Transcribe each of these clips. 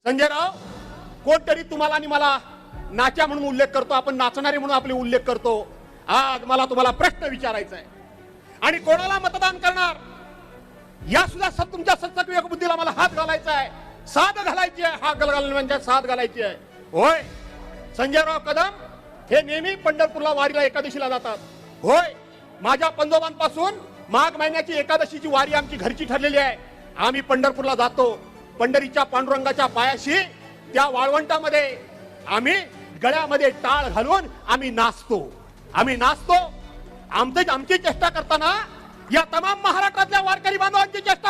संजय राव, कोणतरी तुम्हाला आणि मला नाच्या म्हणून उल्लेख करतो, आपण नाचणारे म्हणून आपले उल्लेख करतो. आज मला तुम्हाला प्रश्न विचारायचा आहे, आणि कोणाला मतदान करणार या सुद्धा तुमच्या सत्सक बुद्धीला मला हात घालायचा आहे, साथ घालायची आहे. हात घालणं म्हणजे साथ घालायची आहे. होय, संजयराव कदम हे नेहमी पंढरपूरला वारीला एकादशीला जातात. होय, माझ्या पंजोबांपासून माघ महिन्याची एकादशीची वारी आमची घरची ठरलेली आहे. आम्ही पंढरपूरला जातो. पंढरीच्या पांडुरंगाच्या पायाशी त्या वाळवंटामध्ये आम्ही गळ्यामध्ये टाळ घालून आम्ही नाचतो. आमची चेष्टा करताना या तमाम महाराष्ट्रातल्या वारकरी बांधवांची चेष्टा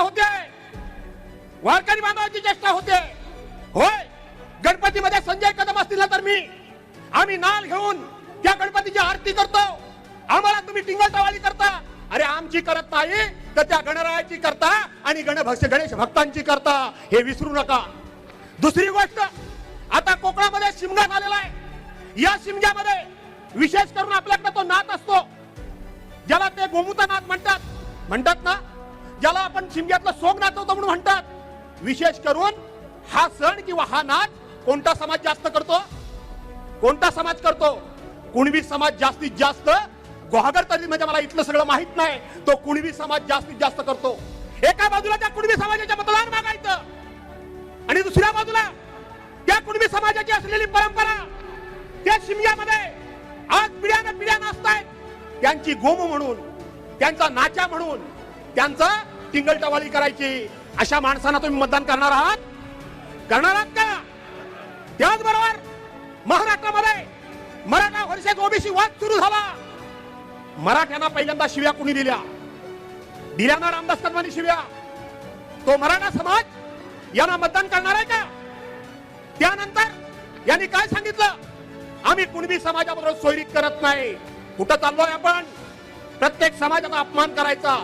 होते. होय, गणपतीमध्ये संजय कदम असतील ना तर आम्ही नाल घेऊन त्या गणपतीची आरती करतो. आम्हाला तुम्ही टिंगलटावाळी करता. अरे आमची करत नाही तर त्या गणरायाची करता आणि गणेश भक्तांची करता, हे विसरू नका. दुसरी गोष्ट, आता कोकणामध्ये शिमगा झालेला आहे. या शिमग्यामध्ये विशेष करून आपल्याकडे तो नाच असतो ज्याला ते गोमुता नाच म्हणतात ना, ज्याला आपण शिमग्यातलं सोंग नाचवतो म्हणून म्हणतात. विशेष करून हा सण किंवा हा नाच कोणता समाज जास्त करतो? कुणबी समाज जास्तीत जास्त. गुहागर तरी म्हणजे मला इथलं सगळं माहित नाही, तो कुणबी समाज जास्तीत जास्त करतो. एका बाजूला त्या कुणबी समाजाच्या मतदान मागायचं आणि दुसऱ्या बाजूला त्या कुणबी समाजाची असलेली परंपरा त्या शिमग्यामध्ये आज पिढ्या नाचतायत. त्यांची गोमू म्हणून, त्यांचा नाचा म्हणून, त्यांचा टिंगलटवाळी करायची. अशा माणसांना तुम्ही मतदान करणार आहात का? त्याचबरोबर महाराष्ट्रामध्ये मराठा वर्सेस ओबीसी वाद सुरू झाला. मराठ्यांना पहिल्यांदा शिव्या कुणी दिल्या ना? रामदास कदमांनी शिव्या. तो मराठा समाज यांना मतदान करणार आहे का? त्यानंतर यांनी काय सांगितलं? आम्ही कुणबी समाजाबरोबर सोयरीक करत नाही. कुठं चाललोय आपण? प्रत्येक समाजाचा अपमान करायचा.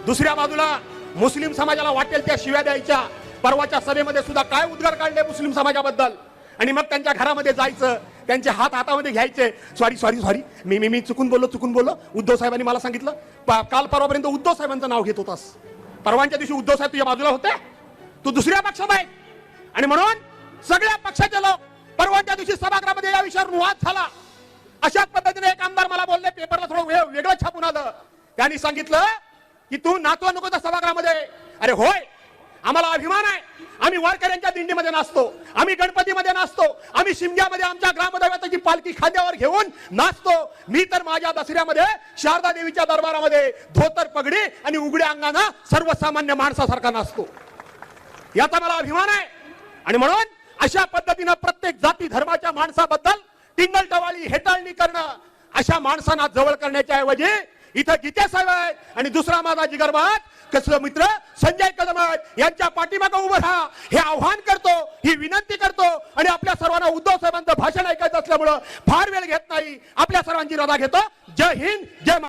दुसऱ्या बाजूला मुस्लिम समाजाला वाटेल त्या शिव्या द्यायच्या. परवाच्या सभेमध्ये सुद्धा काय उद्गार काढले मुस्लिम समाजाबद्दल, आणि मग त्यांच्या घरामध्ये जायचं, त्यांचे हातामध्ये घ्यायचे. सॉरी, मी चुकून बोललो. उद्धव साहेबांनी मला सांगितलं. काल परवापर्यंत उद्धव साहेबांचं नाव घेत होतास. परवाच्या दिवशी उद्धव साहेब तुझ्या बाजूला होते, तू दुसऱ्या पक्षात आहे. आणि म्हणून सगळ्या पक्षाचे लोक परवाच्या दिवशी सभागृहामध्ये या विषयावर वाद झाला. अशाच पद्धतीने एक आमदार मला बोलले, पेपरला थोडं वेगळं छापून आलं. त्यांनी सांगितलं की तू नाचवा नको त्या सभागृहामध्ये. अरे होय, आम्हाला अभिमान आहे. आम्ही वारकऱ्यांच्या दिंडीमध्ये नाचतो, आम्ही गणपतीमध्ये नाचतो, आम्ही शिमग्यामध्ये आमच्या ग्रामदैवताची पालखी खांद्यावर घेऊन नाचतो. मी तर माझ्या दसऱ्यामध्ये शारदा देवीच्या दरबारामध्ये धोतर पगडी आणि उघड्या अंगाने सर्वसामान्य माणसासारखा नाचतो. याचा मला अभिमान आहे. आणि म्हणून अशा पद्धतीने प्रत्येक जाती धर्माच्या माणसाबद्दल टिंगलटवाळी, हेटाळणी करणं, अशा माणसांना जवळ करण्याच्या ऐवजी इथं गीते साहेब आहेत आणि दुसरा माझा जिगरबाज कसं मित्र संजय कदम आहेत, यांच्या पाठीमागे उभं राहा हे आव्हान करतो, ही विनंती करतो. आणि आपल्या सर्वांना उद्धव साहेबांचं भाषण ऐकायचं असल्यामुळं फार वेळ घेत नाही, आपल्या सर्वांची रजा घेतो. जय हिंद, जय